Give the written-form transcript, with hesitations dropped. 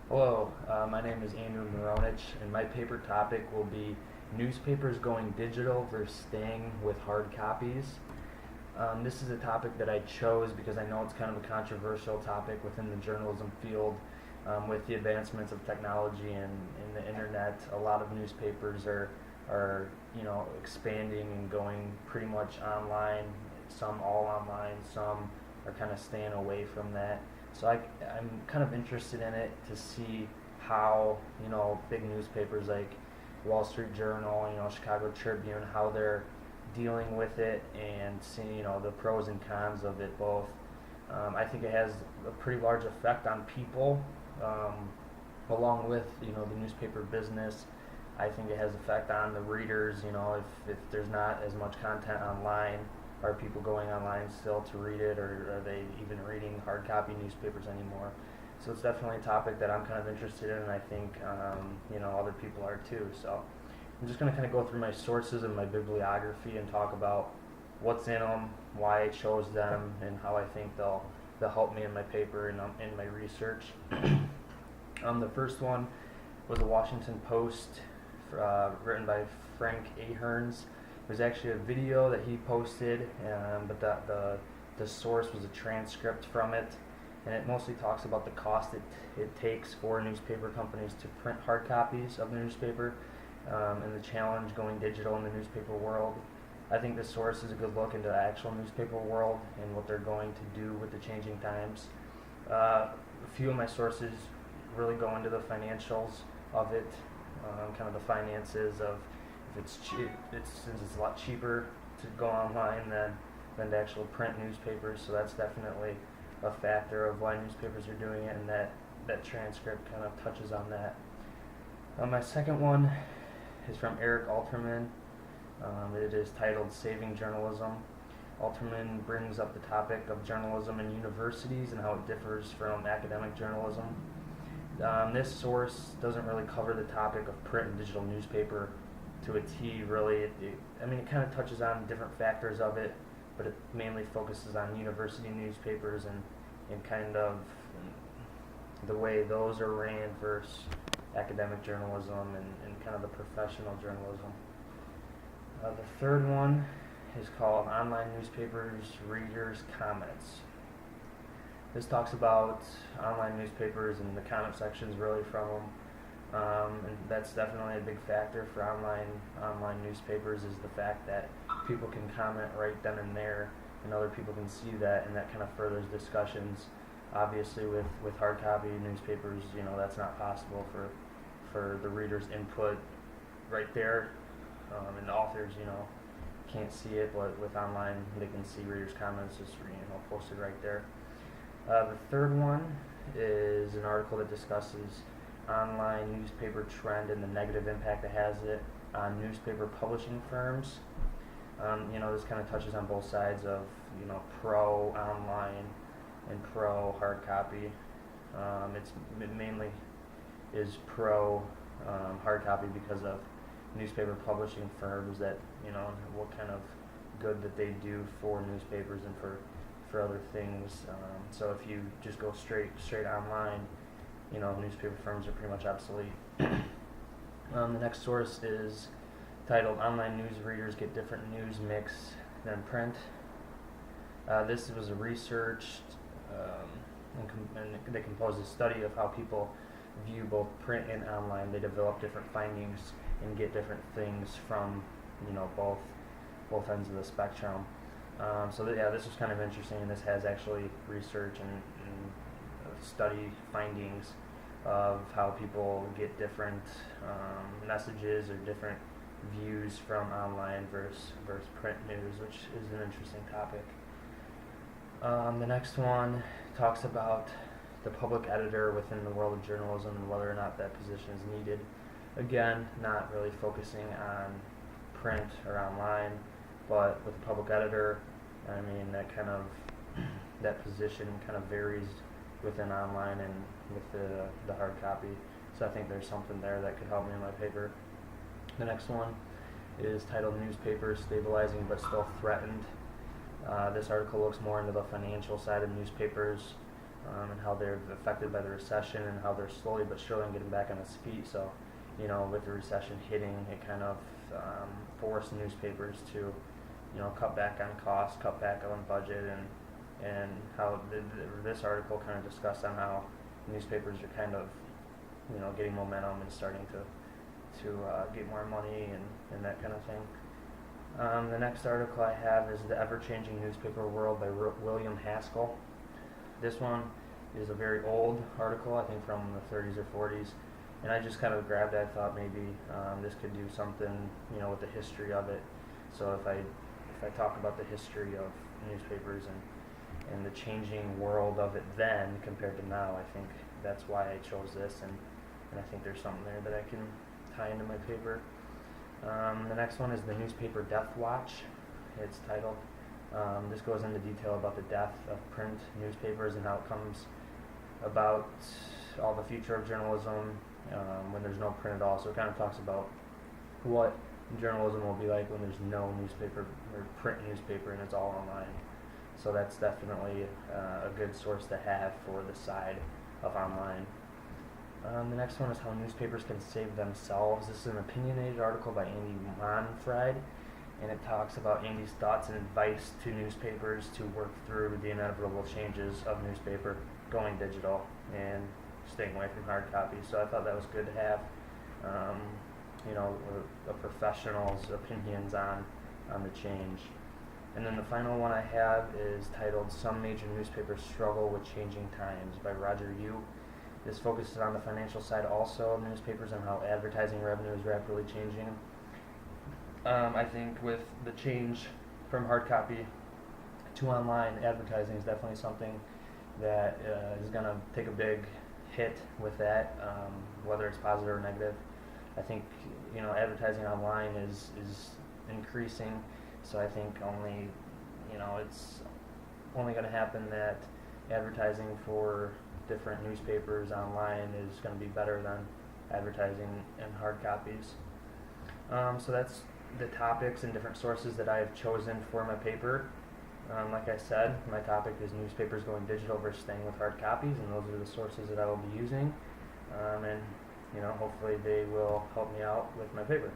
Hello, my name is Andrew Moronich, and my paper topic will be newspapers going digital versus staying with hard copies. This is a topic that I chose because I know it's kind of a controversial topic within the journalism field. With the advancements of technology and the internet, a lot of newspapers are expanding and going pretty much online. Some all online, some are kind of staying away from that. I'm kind of interested in it to see how big newspapers like Wall Street Journal, Chicago Tribune, how they're dealing with it and seeing the pros and cons of it both. I think it has a pretty large effect on people, along with the newspaper business. I think it has effect on the readers. If there's not as much content online, are people going online still to read it, or are they even reading hard copy newspapers anymore? So it's definitely a topic that I'm kind of interested in, and I think other people are too. So I'm just going to kind of go through my sources and my bibliography and talk about what's in them, why I chose them, and how I think they'll help me in my paper and in my research. The first one was a Washington Post, written by Frank Ahearns. It was actually a video that he posted, but the source was a transcript from it, and it mostly talks about the cost it takes for newspaper companies to print hard copies of the newspaper, and the challenge going digital in the newspaper world. I think the source is a good look into the actual newspaper world and what they're going to do with the changing times. A few of my sources really go into the financials of it, kind of the finances of if it's cheap. Since it's a lot cheaper to go online than to actual print newspapers, so that's definitely a factor of why newspapers are doing it, and that transcript kind of touches on that. My second one is from Eric Alterman. It is titled "Saving Journalism." Alterman brings up the topic of journalism in universities and how it differs from academic journalism. This source doesn't really cover the topic of print and digital newspaper to a T, really. It kind of touches on different factors of it, but it mainly focuses on university newspapers and kind of the way those are ran versus academic journalism and kind of the professional journalism. The third one is called Online Newspapers Readers' Comments. This talks about online newspapers and the comment sections really from them. And that's definitely a big factor for online newspapers, is the fact that people can comment right then and there, and other people can see that, and that kind of furthers discussions. Obviously, with hard copy newspapers, that's not possible for the reader's input right there, and the authors, can't see it, but with online, they can see readers' comments just posted right there. The third one is an article that discusses online newspaper trend and the negative impact it has on newspaper publishing firms. This kind of touches on both sides of pro online and pro hard copy. It mainly is pro hard copy because of newspaper publishing firms that what kind of good that they do for newspapers and for other things. So if you just go straight online, newspaper firms are pretty much obsolete. The next source is titled "Online News Readers Get Different News Mix Than Print." This was a researched and they composed a study of how people view both print and online. They develop different findings and get different things from both ends of the spectrum. This was kind of interesting, and this has actually research and study findings of how people get different messages or different views from online versus print news, which is an interesting topic. The next one talks about the public editor within the world of journalism and whether or not that position is needed. Again, not really focusing on print or online, but with the public editor, that position kind of varies within online and with the hard copy. So I think there's something there that could help me in my paper. The next one is titled "Newspapers Stabilizing But Still Threatened." This article looks more into the financial side of newspapers, and how they're affected by the recession and how they're slowly but surely getting back on its feet. So, with the recession hitting, it kind of forced newspapers to, cut back on costs, cut back on budget, and how this article kind of discussed on how newspapers are kind of, getting momentum and starting to get more money and that kind of thing. The next article I have is The Ever-Changing Newspaper World by William Haskell. This one is a very old article, I think from the 30s or 40s, and I just kind of grabbed it. I thought maybe this could do something, with the history of it. So if I talk about the history of newspapers and the changing world of it then compared to now, I think that's why I chose this, and I think there's something there that I can tie into my paper. The next one is the Newspaper Death Watch. It's titled. This goes into detail about the death of print newspapers and how it comes about, all the future of journalism when there's no print at all. So it kind of talks about what journalism will be like when there's no newspaper or print newspaper and it's all online. So that's definitely a good source to have for the side of online. The next one is How Newspapers Can Save Themselves. This is an opinionated article by Andy Monfried, and it talks about Andy's thoughts and advice to newspapers to work through the inevitable changes of newspaper going digital and staying away from hard copies. So I thought that was good to have, a professional's opinions on the change. And then the final one I have is titled Some Major Newspapers Struggle with Changing Times by Roger Yu. This focuses on the financial side also of newspapers and how advertising revenue is rapidly changing. I think with the change from hard copy to online, advertising is definitely something that is going to take a big hit with that, whether it's positive or negative. I think advertising online is increasing, so I think only it's only going to happen that advertising for different newspapers online is going to be better than advertising in hard copies. So that's the topics and different sources that I have chosen for my paper. Like I said, my topic is newspapers going digital versus staying with hard copies, and those are the sources that I will be using. And hopefully they will help me out with my paper.